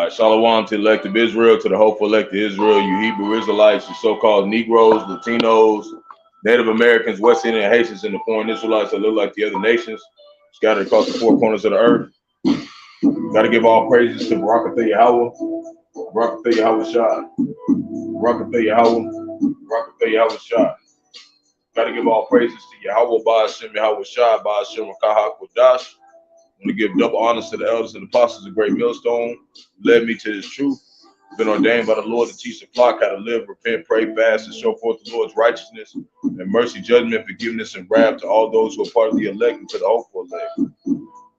right, Shalom to the elect of Israel, to the hopeful elect of Israel, you Hebrew Israelites, you so-called Negroes, Latinos, Native Americans, West Indian Haitians, and the foreign Israelites that look like the other nations, scattered across the four corners of the earth. Got to give all praises to Barak Yahawah, Barak Yahawashi, Barak Yahawah, Barak Yahawashi. Got to give all praises to Yahawah, Bahasham, Yahawashi, Bahasham, Qadash. I want to give double honors to the elders and apostles of Great Millstone, who led me to this truth. Been ordained by the Lord to teach the flock how to live, repent, pray, fast, and show forth the Lord's righteousness and mercy, judgment, forgiveness, and wrath to all those who are part of the elect and to the hopeful elect.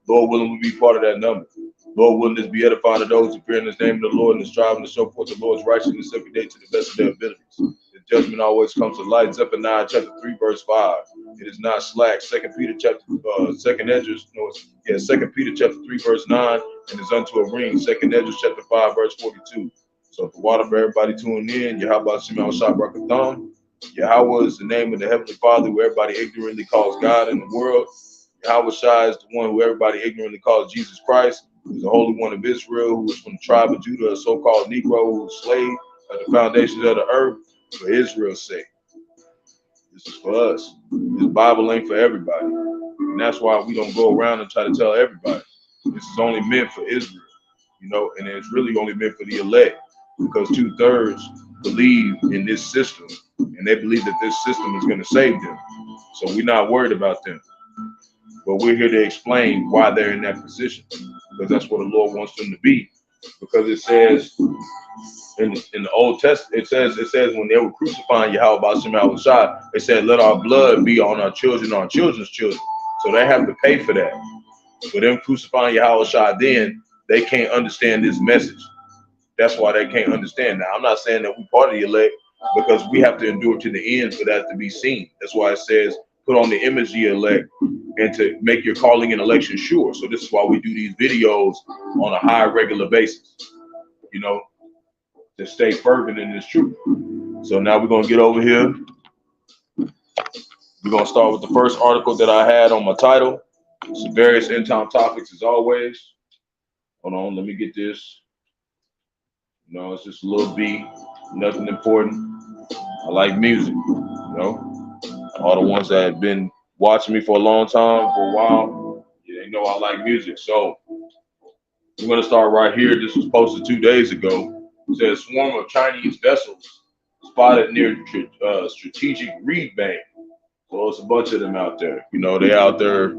Lord willing, we be part of that number. Lord willing, this be edifying to those who fear in His name of the Lord and striving to show forth the Lord's righteousness every day to the best of their abilities. The judgment always comes to light. Zephaniah chapter 3, verse 5. It is not slack. Second Peter chapter 3, verse 9, and is unto a ring. Second Ezra chapter 5, verse 42. So for water for everybody tuning in, Yahawah Shema Shah Barak Atham. Yahawah is the name of the Heavenly Father who everybody ignorantly calls God in the world. Yahawah Shah is the one who everybody ignorantly calls Jesus Christ, who is the Holy One of Israel, who is from the tribe of Judah, a so-called Negro who was slave at the foundations of the earth for Israel's sake. This is for us. This Bible ain't for everybody. And that's why we don't go around and try to tell everybody. This is only meant for Israel, and it's really only meant for the elect, because 2/3 believe in this system, and they believe that this system is going to save them. So we're not worried about them. But we're here to explain why they're in that position, because that's what the Lord wants them to be. Because it says in the Old Testament, it says when they were crucifying Yahawah Bahasham Yahawashi, it said, let our blood be on our children, our children's children. So they have to pay for that. For them crucifying Yahawashi, then they can't understand this message. That's why they can't understand. Now, I'm not saying that we part of the elect, because we have to endure to the end for that to be seen. That's why it says, put on the image of the elect and to make your calling and election sure. So this is why we do these videos on a high regular basis, to stay fervent in this truth. So now we're going to get over here. We're going to start with the first article that I had on my title. Some various end time topics as always. Hold on, let me get this. It's just a little beat, nothing important. I like music, All the ones that have been watching me for a long time, for a while, they know I like music. So we're going to start right here. This was posted 2 days ago. It says swarm of Chinese vessels spotted near strategic reed bank. So it's a bunch of them out there. They out there,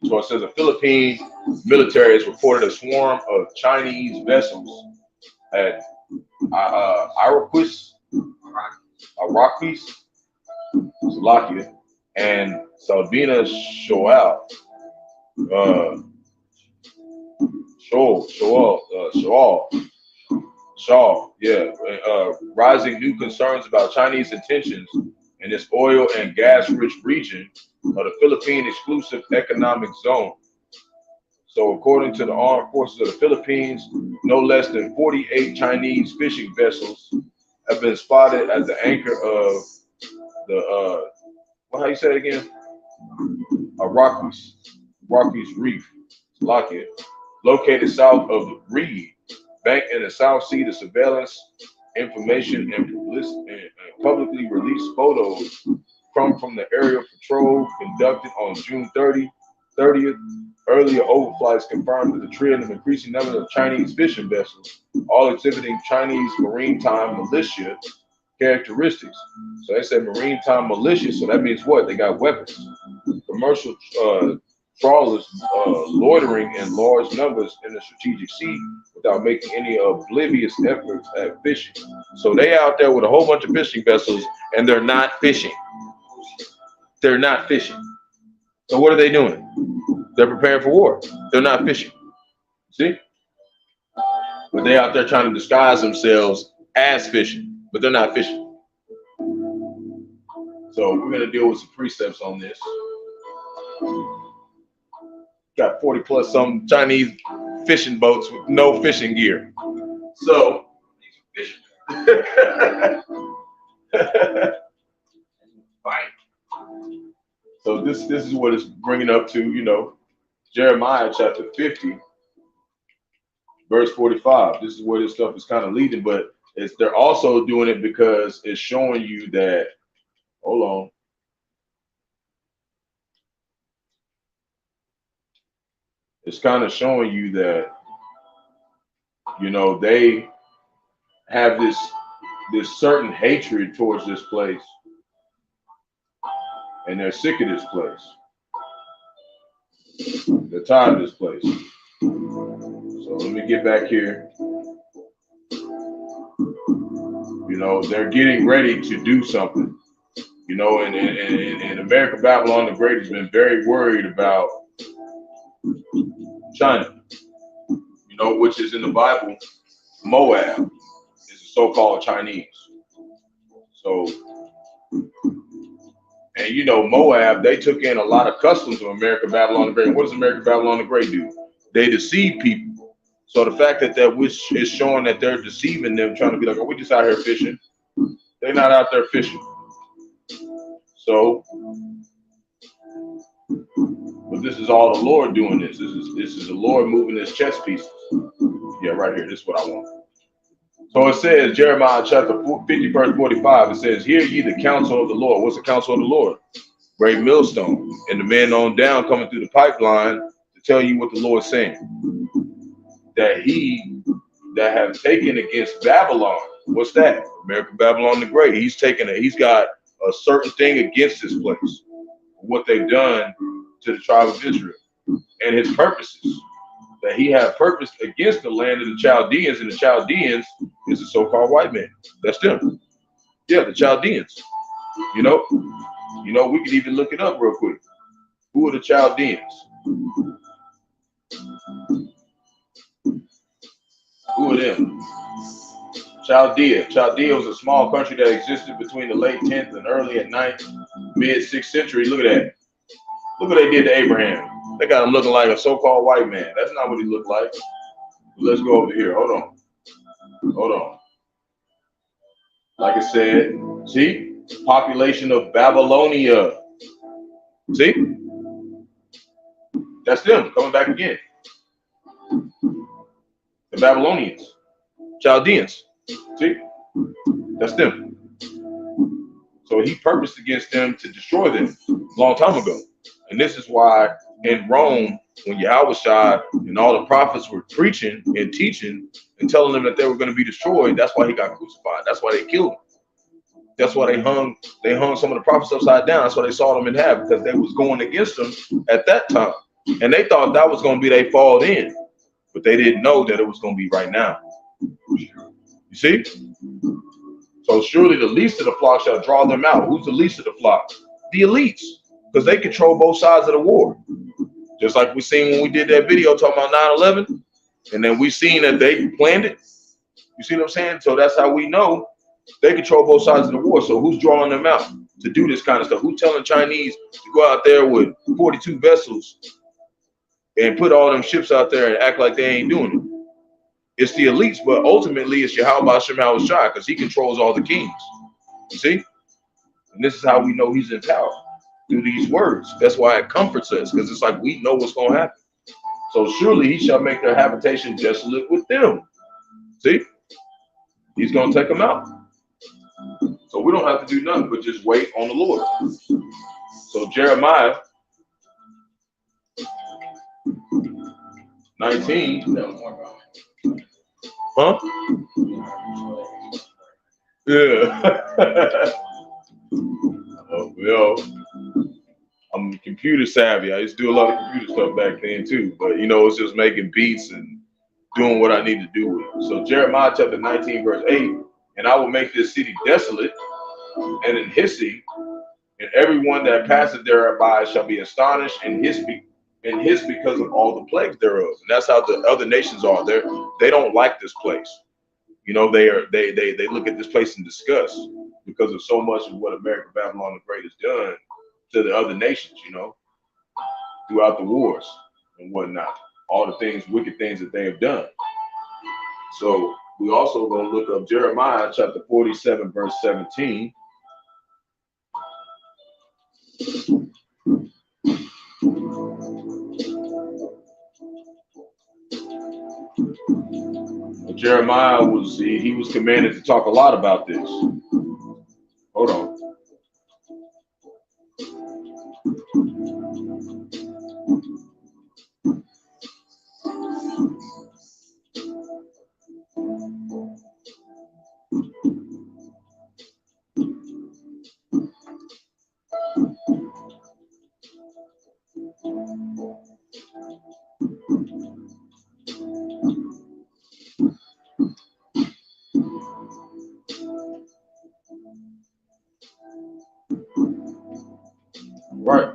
So it says the Philippine military has reported a swarm of Chinese vessels at Iroquois, Slovakia, and Sabina Shoal, rising new concerns about Chinese intentions in this oil and gas-rich region of the Philippine exclusive economic zone. So according to the armed forces of the Philippines, no less than 48 Chinese fishing vessels have been spotted at the anchor of the, how you say it again? Rockies Reef, Slovakia, located south of the Reed Bank in the South Sea. The surveillance information and publicly released photos come from the aerial patrol conducted on June 30th. Earlier overflights confirmed that the trend of increasing numbers of Chinese fishing vessels, all exhibiting Chinese maritime militia characteristics. So they said maritime militia, so that means what? They got weapons. Commercial trawlers loitering in large numbers in the strategic sea without making any oblivious efforts at fishing. So they out there with a whole bunch of fishing vessels and they're not fishing. They're not fishing. So what are they doing? They're preparing for war. They're not fishing. See? But they out there trying to disguise themselves as fishing, but they're not fishing. So we're going to deal with some precepts on this. Got 40 plus some Chinese fishing boats with no fishing gear. So, so this is what it's bringing up to, Jeremiah chapter 50. verse 45. This is where this stuff is kind of leading, but they're also doing it because it's showing you that, hold on. It's kind of showing you that, you know, they have this certain hatred towards this place, and they're sick of this place. They're tired of this place. So let me get back here. You know, they're getting ready to do something. You know, and America Babylon the Great has been very worried about China, you know, which is in the Bible, Moab is the so-called Chinese. So, and you know, Moab, they took in a lot of customs of America Babylon the Great. And what does America Babylon the Great do? They deceive people. So the fact that which is showing that they're deceiving them, trying to be like, oh, we just out here fishing. They're not out there fishing. So, but this is all the Lord doing this. This is the Lord moving his chess pieces. Yeah, right here. This is what I want. So it says, Jeremiah chapter 50, verse 45, it says, hear ye the counsel of the Lord. What's the counsel of the Lord? Great millstone. And the men on down coming through the pipeline to tell you what the Lord's saying. That he that have taken against Babylon. What's that? America Babylon the Great. He's taken it. He's got a certain thing against this place. What they've done to the tribe of Israel. And his purposes. That he had purposed against the land of the Chaldeans, and the Chaldeans is the so-called white man. That's them. Yeah, the Chaldeans. You know, we could even look it up real quick. Who are the Chaldeans? Who are them? Chaldea. Chaldea was a small country that existed between the late 10th and early 9th, mid 6th century. Look at that. Look what they did to Abraham. They got him looking like a so-called white man. That's not what he looked like. Let's go over here. Hold on. Like I said, see? Population of Babylonia. See? That's them coming back again. The Babylonians. Chaldeans. See? That's them. So he purposed against them to destroy them a long time ago. And this is why in Rome, when Yahawashi and all the prophets were preaching and teaching and telling them that they were going to be destroyed, that's why he got crucified. That's why they killed him. That's why they hung some of the prophets upside down. That's why they saw them in half, because they was going against them at that time. And they thought that was going to be their fall in, but they didn't know that it was going to be right now. You see? So surely the least of the flock shall draw them out. Who's the least of the flock? The elites, because they control both sides of the war. Just like we seen when we did that video talking about 9/11, and then we seen that they planned it. You see what I'm saying? So that's how we know they control both sides of the war. So who's drawing them out to do this kind of stuff? Who's telling Chinese to go out there with 42 vessels and put all them ships out there and act like they ain't doing it? It's the elites, but ultimately it's Yahawashi, because he controls all the kings. You see? And this is how we know he's in power, through these words. That's why it comforts us, because it's like we know what's going to happen. So surely he shall make their habitation desolate with them. See? He's going to take them out. So we don't have to do nothing but just wait on the Lord. So Jeremiah 19. Huh? Yeah. Well, I'm computer savvy. I used to do a lot of computer stuff back then too, but you know, it's just making beats and doing what I need to do with it. So Jeremiah chapter 19, verse 8, and I will make this city desolate and in hissing, and everyone that passeth thereby shall be astonished and hiss because of all the plagues thereof. And that's how the other nations are. They don't like this place. You know, they look at this place in disgust because of so much of what America Babylon the Great has done to the other nations, you know, throughout the wars and whatnot, all the things, wicked things that they have done. So we also going to look up Jeremiah chapter 47, verse 17. Jeremiah he was commanded to talk a lot about this. Hold on. Right.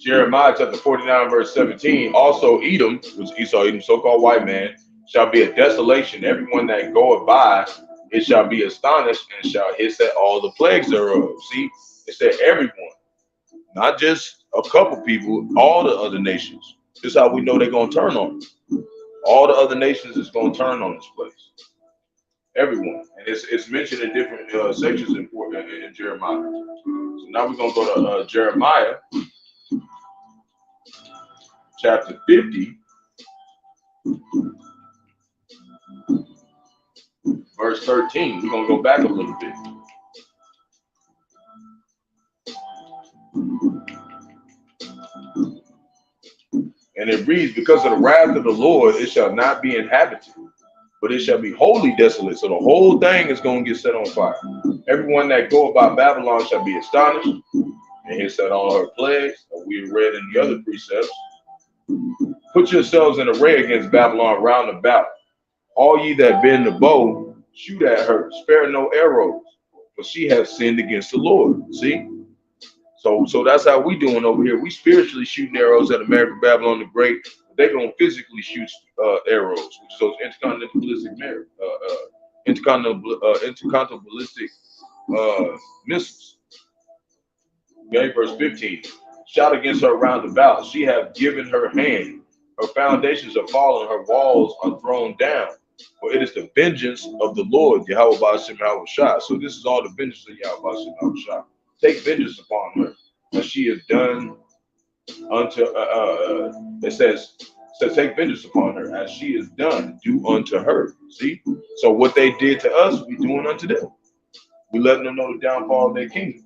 Jeremiah chapter 49, verse 17. Also Edom, which Esau, Edom, so-called white man, shall be a desolation. Everyone that goeth by, it shall be astonished and shall hiss at all the plagues thereof. See, it said everyone, not just a couple people, all the other nations. This is how we know they're going to turn on us. All the other nations is going to turn on this place. Everyone. And it's mentioned in different sections in Jeremiah. So now we're going to go to Jeremiah chapter 50, verse 13. We're going to go back a little bit. And it reads, because of the wrath of the Lord, it shall not be inhabited, but it shall be wholly desolate. So the whole thing is going to get set on fire. Everyone that go about Babylon shall be astonished, and he said all her plagues, that we read in the other precepts. Put yourselves in array against Babylon round about. All ye that bend the bow, shoot at her, spare no arrows, for she hath sinned against the Lord. See? So that's how we doing over here. We spiritually shooting arrows at America, Babylon the Great. They're going to physically shoot arrows, which is those intercontinental ballistic missiles. Okay, verse 15. Shout against her round about. She hath given her hand. Her foundations are fallen. Her walls are thrown down. For it is the vengeance of the Lord, Yahawah, Bahasham, Yahawashi. So this is all the vengeance of Yahawah, Yahawashi. Take vengeance upon her, as she has done unto. It says take vengeance upon her, as she is done. Do unto her. See. So what they did to us, we doing unto them. We letting them know the downfall of their kingdom.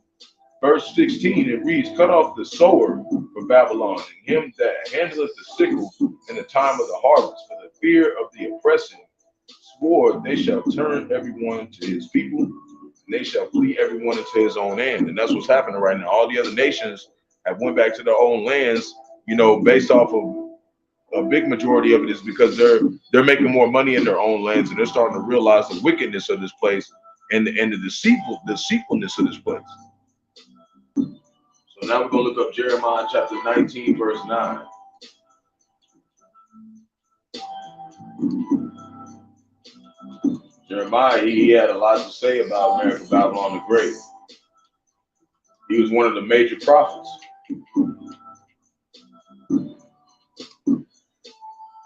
Verse 16, it reads, cut off the sower for Babylon, and him that handleth the sickle in the time of the harvest, for the fear of the oppressing sword, they shall turn everyone to his people, and they shall flee everyone into his own land. And that's what's happening right now. All the other nations have went back to their own lands, you know, based off of a big majority of it is because they're making more money in their own lands, and they're starting to realize the wickedness of this place and the deceitfulness of this place. So now we're going to look up Jeremiah chapter 19, verse 9. Jeremiah, he had a lot to say about America, Babylon the Great. He was one of the major prophets.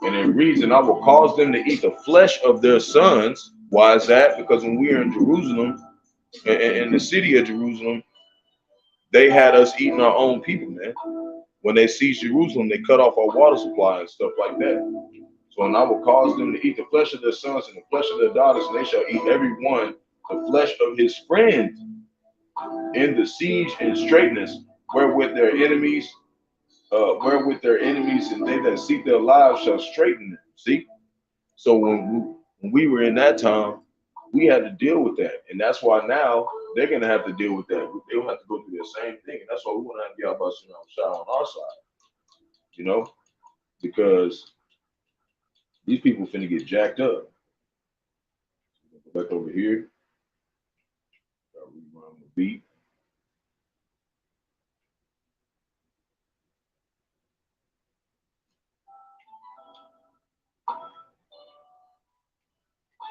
And it reads, and I will cause them to eat the flesh of their sons. Why is that? Because when we were in Jerusalem, in the city of Jerusalem, they had us eating our own people, man. When they seized Jerusalem, they cut off our water supply and stuff like that. So, and I will cause them to eat the flesh of their sons and the flesh of their daughters, and they shall eat every one the flesh of his friends in the siege and straitness, wherewith their enemies, and they that seek their lives shall straighten them. See? So when we were in that time, we had to deal with that. And that's why now they're going to have to deal with that. They'll have to go through the same thing. And that's why we want to have Yahawashi on our side, you know, because these people finna get jacked up. Go back over here. Rerun the beat.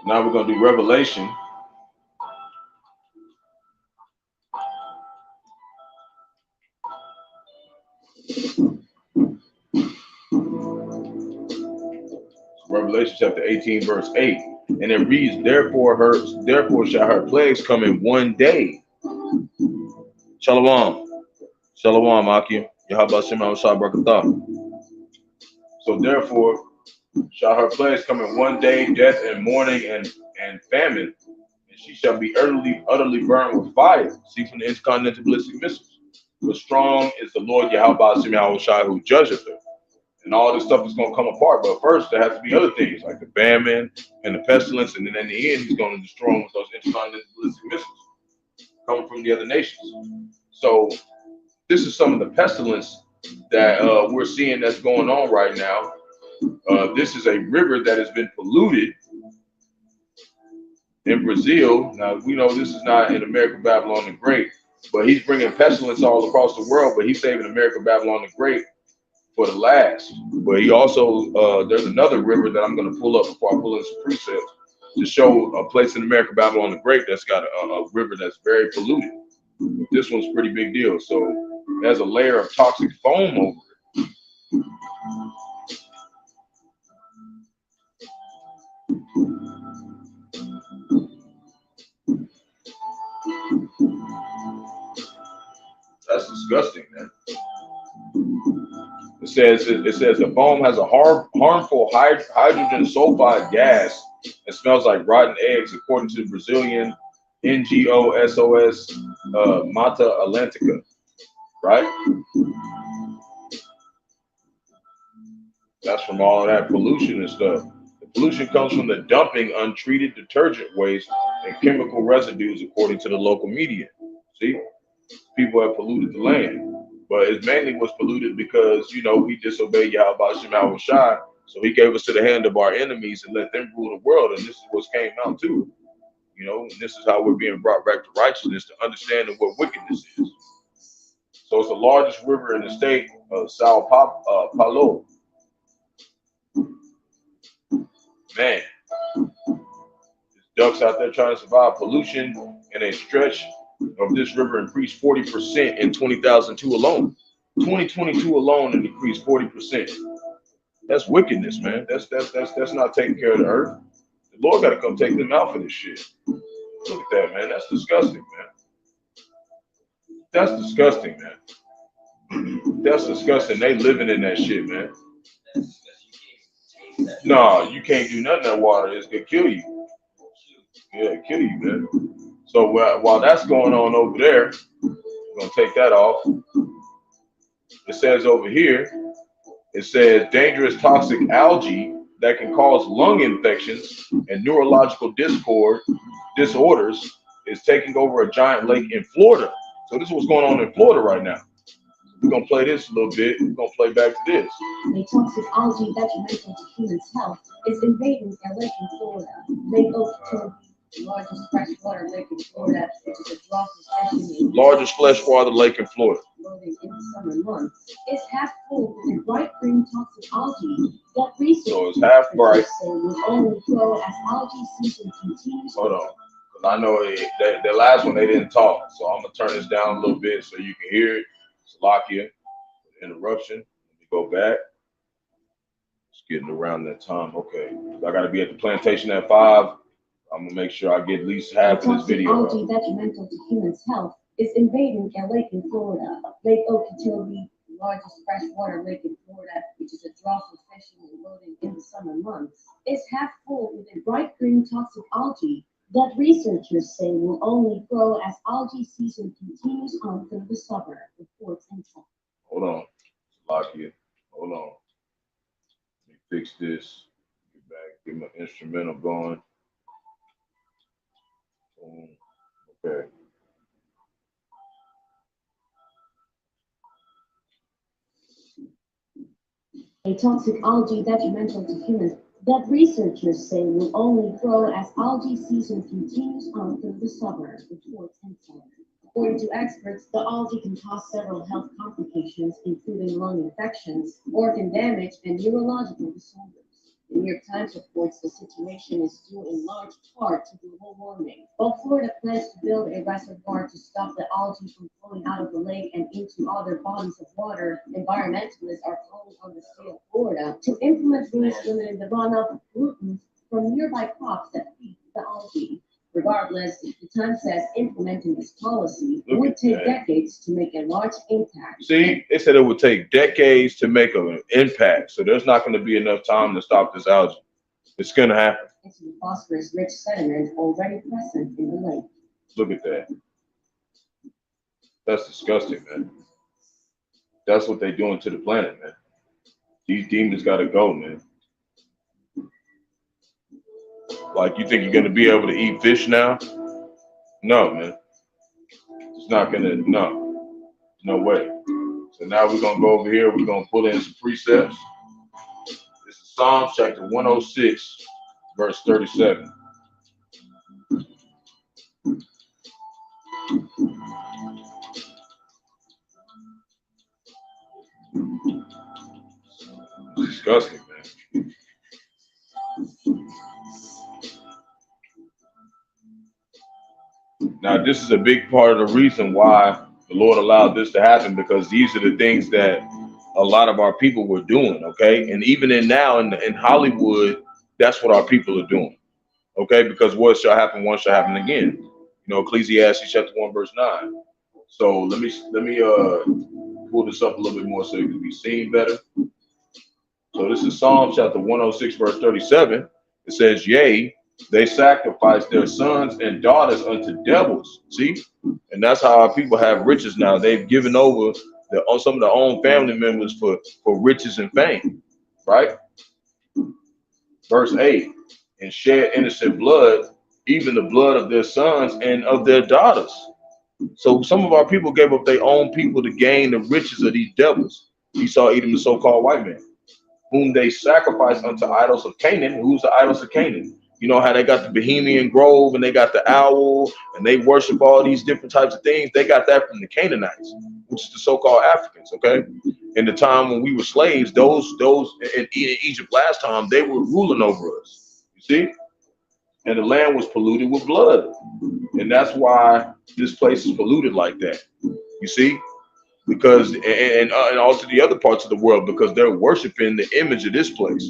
Now we're going to do Revelation. Revelation chapter 18, verse 8. And it reads, therefore shall her plagues come in one day. Shalom. Shalom, Akim. Yahawashi, Barak. So therefore, Shall her plagues come in one day, death and mourning and famine, and she shall be utterly burned with fire. See from the intercontinental ballistic missiles. But strong is the Lord Yahawashi who judgeth her. And all this stuff is going to come apart. But first, there has to be other things like the famine and the pestilence. And then in the end, he's going to destroy them with those intercontinental ballistic missiles coming from the other nations. So this is some of the pestilence that we're seeing that's going on right now. This is a river that has been polluted in Brazil. Now, we know this is not in America, Babylon the Great, but he's bringing pestilence all across the world, but he's saving America, Babylon the Great for the last. But he also, there's another river that I'm going to pull up before I pull in some precepts to show a place in America, Babylon the Great, that's got a river that's very polluted. This one's a pretty big deal. So there's a layer of toxic foam over it. That's disgusting, man. It says the foam has a harmful hydrogen sulfide gas and smells like rotten eggs, according to the Brazilian NGO SOS Mata Atlantica. Right? That's from all of that pollution and stuff. The pollution comes from the dumping untreated detergent waste and chemical residues, according to the local media. See, people have polluted the land. But it mainly was polluted because, you know, we disobeyed Yahawashi, so he gave us to the hand of our enemies and let them rule the world. And this is what came out too. You know, and this is how we're being brought back to righteousness, to understanding what wickedness is. So it's the largest river in the state of Sao Paulo. Man, there's ducks out there trying to survive pollution, and a stretch of this river increased 40% in 2002 alone. 2022 alone, it increased 40%. That's wickedness, man. That's not taking care of the earth. The Lord got to come take them out for this shit. Look at that, man. That's disgusting, man. That's disgusting, man. That's disgusting. They living in that shit, man. No, you can't do nothing in that water. It's gonna kill you. Yeah, kill you, man. So while that's going on over there, we're gonna take that off. It says over here, it says dangerous toxic algae that can cause lung infections and neurological disorders is taking over a giant lake in Florida. So this is what's going on in Florida right now. We're gonna play this a little bit. We're gonna play back to this. A toxic algae detrimental to humans' health is invading a lake in Florida. Lake OK-LA-Homa, the largest freshwater lake in Florida, which is a draw for fishing. Largest freshwater lake in Florida. Loading in the summer months is half full with a bright green toxic algae that researchers so it's half bright. Say will only grow as algae season continues. Hold on. I know the last one they didn't talk, so I'm gonna turn this down a little bit so you can hear it. Salakia, interruption. Let me go back. It's getting around that time. Okay, I gotta be at the plantation at 5. I'm gonna make sure I get at least half of this video. Algae detrimental to humans' health is invading a lake in Florida. Lake OK-LA-Homa, the largest freshwater lake in Florida, which is a draw for fishing and loading in the summer months, is half full with a bright green toxic algae that researchers say will only grow as algae season continues on through the summer, reports Intel. Hold on, Salakia. Hold on. Let me fix this. Get back. Get my instrumental going. Okay. A toxic algae detrimental to humans that researchers say will only grow as algae season continues on through the summer, reports Intel. According to experts, the algae can cause several health complications, including lung infections, organ damage, and neurological disorders. The New York Times reports the situation is due in large part to global warming. While Florida plans to build a reservoir to stop the algae from flowing out of the lake and into other bodies of water, environmentalists are calling on the state of Florida to implement rules limiting the runoff of pollutants from nearby crops that feed the algae. Regardless, the Times says implementing this policy would take decades to make a large impact. See, they said it would take decades to make an impact, so there's not going to be enough time to stop this algae. It's going to happen. It's the phosphorus-rich sediment already present in the lake. Look at that. That's disgusting, man. That's what they're doing to the planet, man. These demons got to go, man. Like, you think you're going to be able to eat fish now? No, man. It's not going to, no way. So now we're going to go over here. We're going to pull in some precepts. This is Psalms chapter 106, verse 37. Disgusting, man. Now, this is a big part of the reason why the Lord allowed this to happen, because these are the things that a lot of our people were doing, okay? And even in Hollywood, that's what our people are doing, okay? Because what shall happen once shall happen again. You know, Ecclesiastes chapter 1, verse 9. So let me pull this up a little bit more so it can be seen better. So this is Psalm chapter 106, verse 37. It says, yea, they sacrifice their sons and daughters unto devils. See? And that's how our people have riches now. They've given over some of their own family members for riches and fame. Right? Verse 8. And shed innocent blood, even the blood of their sons and of their daughters. So some of our people gave up their own people to gain the riches of these devils. Esau, Edom, the so-called white man, whom they sacrifice unto idols of Canaan. Who's the idols of Canaan? You know how they got the Bohemian Grove and they got the owl and they worship all these different types of things. They got that from the Canaanites, which is the so-called Africans, okay? In the time when we were slaves, those in Egypt last time, they were ruling over us, you see? And the land was polluted with blood. And that's why this place is polluted like that, you see? Because, and also the other parts of the world, because they're worshiping the image of this place,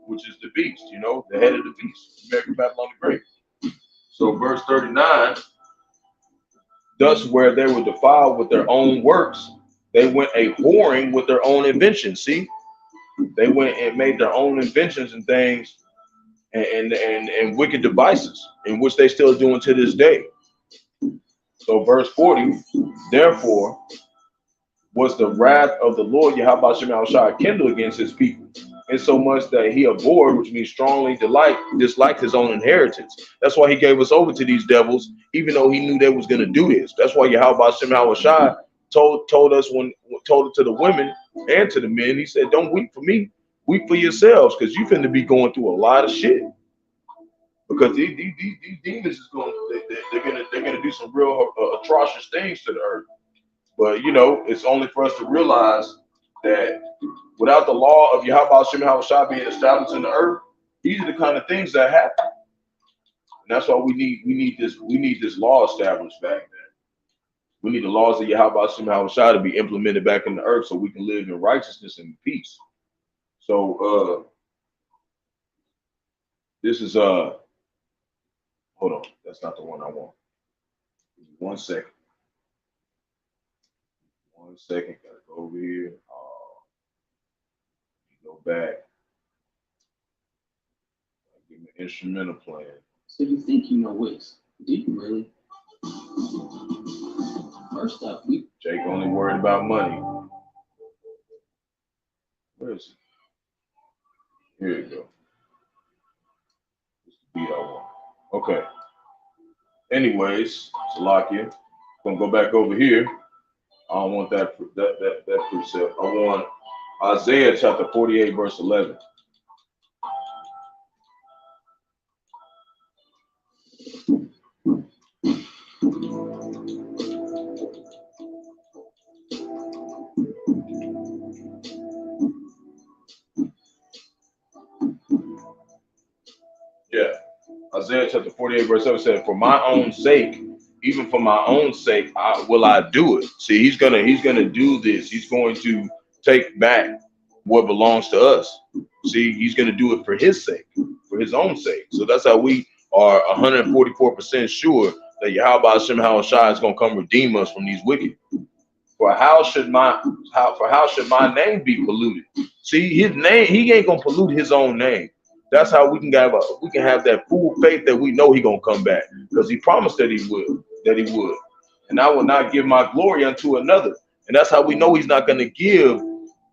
which is the beast, you know, the head of the beast, American Babylon the Great. So verse 39, thus where they were defiled with their own works, they went a whoring with their own inventions. See, they went and made their own inventions and things and wicked devices, in which they still doing to this day. So verse 40, therefore was the wrath of the Lord Yahawashi kindled against his people, insomuch that he abhorred, which means strongly disliked his own inheritance. That's why he gave us over to these devils, even though he knew they was going to do this. That's why Yahawashi told it to the women and to the men. He said, don't weep for me, weep for yourselves, because you finna be going through a lot of shit. Because these demons is they're gonna do some real atrocious things to the earth. But you know, it's only for us to realize that without the law of Yahawashi being established in the earth, these are the kind of things that happen. And that's why we need this law established back then. We need the laws of Yahawashi to be implemented back in the earth so we can live in righteousness and peace. So this is hold on, that's not the one I want. 1 second. 1 second, gotta go over here. Go back. Give me an instrumental playing. So you think you know Wix? Do you really? First up, Jake only worried about money. Where is it? Here you go. This is the beat I want. Okay. Anyways, Salakia. Gonna go back over here. I don't want that precept. I want Isaiah chapter 48, verse 11. Yeah. Isaiah chapter 48, verse 7 said, for my own sake, even for my own sake, will I do it. See, he's gonna do this. He's going to take back what belongs to us. See, he's gonna do it for his sake, for his own sake. So that's how we are 144% sure that Yahawah Yahawashi is going to come redeem us from these wicked. For how should my name be polluted? See, his name, he ain't gonna pollute his own name. That's how we can have that full faith that we know he gonna come back, because he promised that he would. And I will not give my glory unto another. And that's how we know he's not gonna give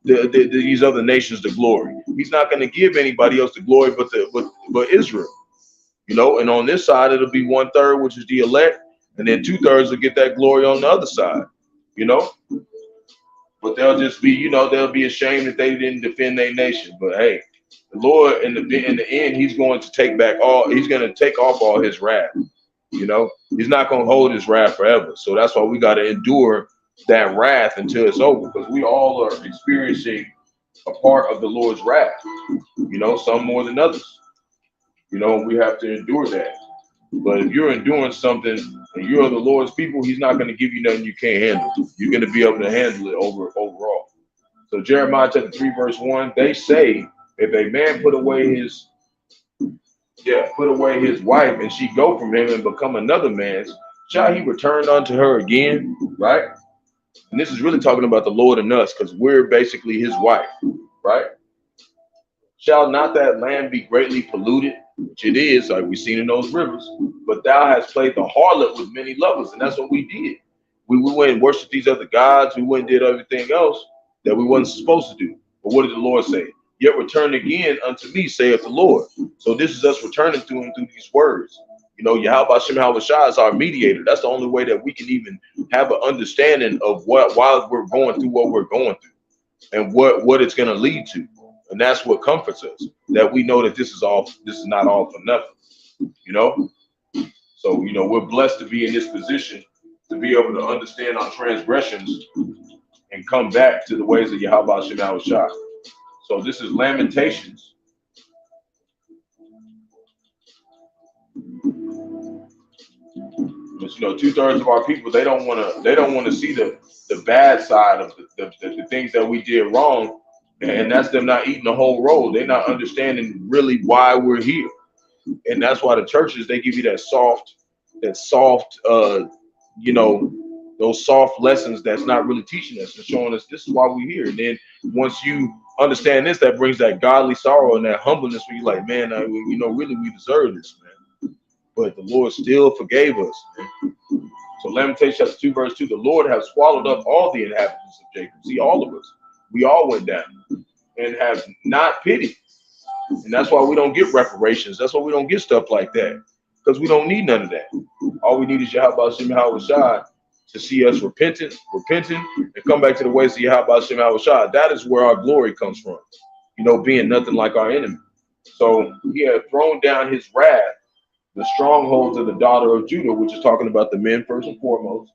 these other nations the glory. He's not gonna give anybody else the glory but Israel. You know, and on this side it'll be 1/3, which is the elect, and then 2/3 will get that glory on the other side. You know, but they'll just be, you know, they'll be ashamed that they didn't defend their nation. But hey, the Lord in the end, he's going to take off all his wrath. You know, he's not going to hold his wrath forever. So that's why we got to endure that wrath until it's over, because we all are experiencing a part of the Lord's wrath. You know, some more than others. You know, we have to endure that. But if you're enduring something and you're the Lord's people, he's not going to give you nothing you can't handle. You're going to be able to handle it overall. So Jeremiah chapter 3, verse 1, they say, if a man put away his wife and she go from him and become another man's, shall he return unto her again? Right? And this is really talking about the Lord and us, because we're basically his wife, right? Shall not that land be greatly polluted? Which it is, like we've seen in those rivers. But thou hast played the harlot with many lovers, and that's what we did. We went and worshiped these other gods. We went and did everything else that we wasn't supposed to do. But what did the Lord say? Yet return again unto me, saith the Lord. So this is us returning to him through these words. You know, Yahawah Yahawashi is our mediator. That's the only way that we can even have an understanding of why we're going through what we're going through and what it's going to lead to. And that's what comforts us, that we know that this is not all for nothing, you know? So, you know, we're blessed to be in this position to be able to understand our transgressions and come back to the ways of Yahawah Yahawashi. So this is Lamentations. But, you know, 2/3 of our people, they don't want to see the bad side of the things that we did wrong. And that's them not eating the whole roll. They're not understanding really why we're here. And that's why the churches, they give you that soft, you know, those soft lessons that's not really teaching us and showing us this is why we're here. And then once you understand this, that brings that godly sorrow and that humbleness where you're like, man, you know, really we deserve this, man. But the Lord still forgave us, man. So Lamentations chapter 2, verse 2, the Lord has swallowed up all the inhabitants of Jacob. See, all of us. We all went down and have not pity. And that's why we don't get reparations. That's why we don't get stuff like that, because we don't need none of that. All we need is Yahawah Yahawashi to see us repenting, and come back to the ways of Yahawah Yahawashi. That is where our glory comes from, you know, being nothing like our enemy. So he had thrown down his wrath, the strongholds of the daughter of Judah, which is talking about the men first and foremost.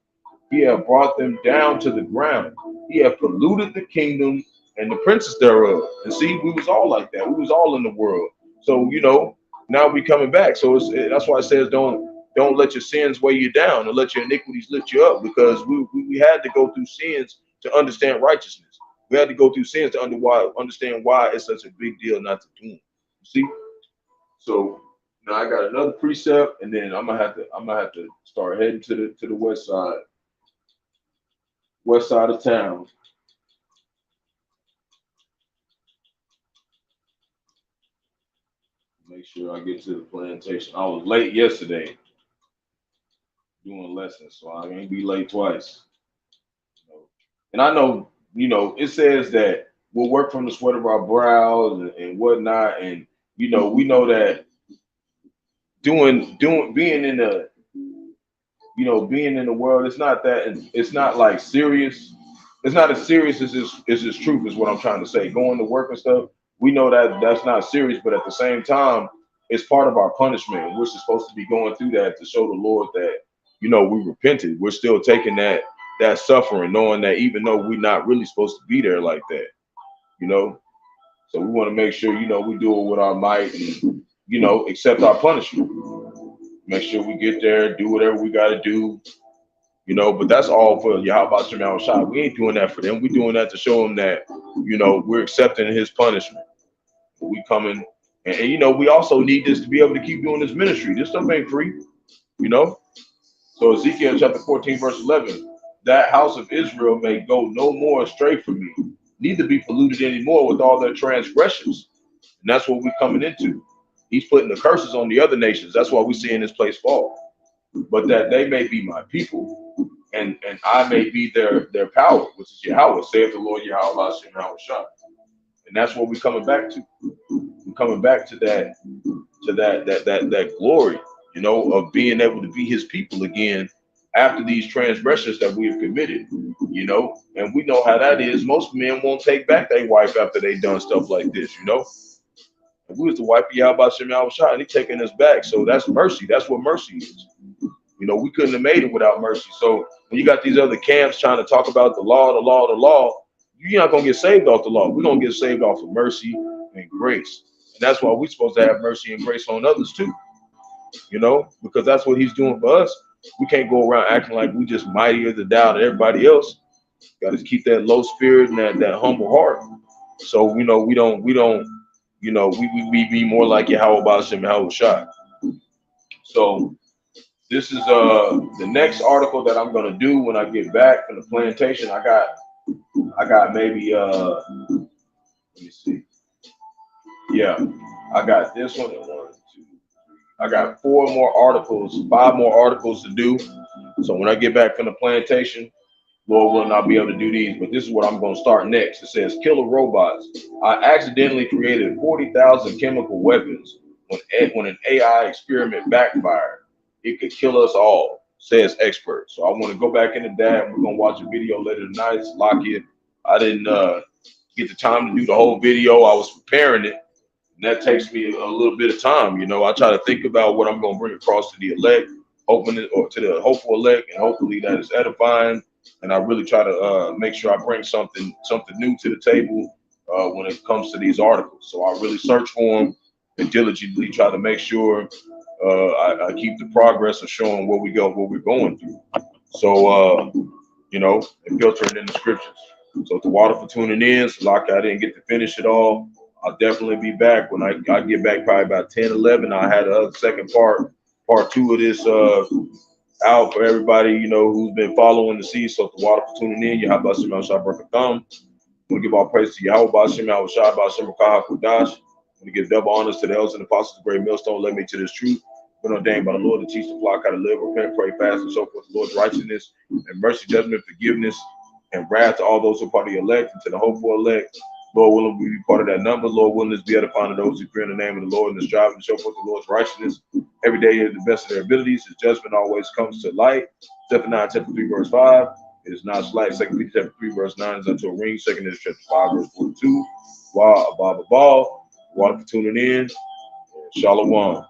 He had brought them down to the ground. He had polluted the kingdom and the princes thereof. And see, we was all like that. We was all in the world. So, you know, now we coming back. So that's why it says don't let your sins weigh you down, and let your iniquities lift you up, because we had to go through sins to understand righteousness. We had to go through sins to understand why it's such a big deal not to do them. See? So now I got another precept, and then I'm gonna have to start heading to the west side of town. Make sure I get to the plantation. I was late yesterday doing lessons, so I ain't be late twice. You know? And I know, you know, it says that we'll work from the sweat of our brows and whatnot, and you know, we know that being in the world, it's not like serious. It's not as serious as this truth is what I'm trying to say. Going to work and stuff, we know that that's not serious, but at the same time, it's part of our punishment. We're supposed to be going through that to show the Lord that, you know, we repented. We're still taking that suffering, knowing that even though we're not really supposed to be there like that, you know. So we want to make sure, you know, we do it with our might and, you know, accept our punishment. Make sure we get there, do whatever we got to do, you know, but that's all for Yahawah Yahawashi. We ain't doing that for them. We're doing that to show them that, you know, we're accepting his punishment. We coming And, you know, we also need this to be able to keep doing this ministry. This stuff ain't free, you know. So Ezekiel chapter 14, verse 11, that house of Israel may go no more astray from me, neither be polluted anymore with all their transgressions. And that's what we're coming into. He's putting the curses on the other nations. That's why we see in this place fall. But that they may be my people, and I may be their power, which is Yahawah, saith the Lord Yahawah, Yahawashi. And that's what we're coming back to. We're coming back to that glory, you know, of being able to be his people again after these transgressions that we have committed, you know. And we know how that is. Most men won't take back their wife after they done stuff like this, you know. If we was to wipe Bahasham and he taking us back. So that's mercy. That's what mercy is. You know, we couldn't have made it without mercy. So when you got these other camps trying to talk about the law, you're not going to get saved off the law. We're going to get saved off of mercy and grace. And that's why we're supposed to have mercy and grace on others too, you know, because that's what he's doing for us. We can't go around acting like we just mightier than thou than everybody else. Got to keep that low spirit and that humble heart. So, you know, we don't, you know, we be more like Yahawah Bahasham Yahawashi. So this is the next article that I'm gonna do when I get back from the plantation. I got maybe let me see. Yeah, I got this one and 1, 2, 3. I got 5 more articles to do. So when I get back from the plantation, Lord willing, I'll be able to do these. But this is what I'm going to start next. It says, killer robots. I accidentally created 40,000 chemical weapons when an AI experiment backfired. It could kill us all, says expert. So I want to go back into that. We're going to watch a video later tonight. It's lock it. I didn't get the time to do the whole video. I was preparing it. And that takes me a little bit of time. You know, I try to think about what I'm going to bring across to the elect, or to the hopeful elect, and hopefully that is edifying. And I really try to make sure I bring something new to the table when it comes to these articles. So I really search for them and diligently try to make sure I keep the progress of showing what we're going through. So, you know, and filtering in the scriptures. So to water for tuning in. So like I didn't get to finish it all. I'll definitely be back when I get back probably about 10, 11. I had a second part 2 of this out for everybody, you know, who's been following the seed. So the water for tuning in. Yahawah Shem Barak Atham. We give all praise to Yahawah Shem Yahawashi Qadash. We give double honors to the elders and apostles of the great millstone. Led me to this truth. Been ordained by the Lord to teach the flock how to live, repent, pray, fast, and so forth. The Lord's righteousness and mercy, judgment, forgiveness, and wrath to all those who are part of the elect and to the hopeful elect. Lord willing, we be part of that number. Lord willing, let's be edifying to those who fear in the name of the Lord and the striving to show forth the Lord's righteousness. Every day is the best of their abilities. His judgment always comes to light. Zephaniah chapter 3, verse 5. It is not slight. 2 Peter chapter 3, verse 9 is unto a ring. 2 Peter chapter 5, verse 42. Water for tuning in. Shalom.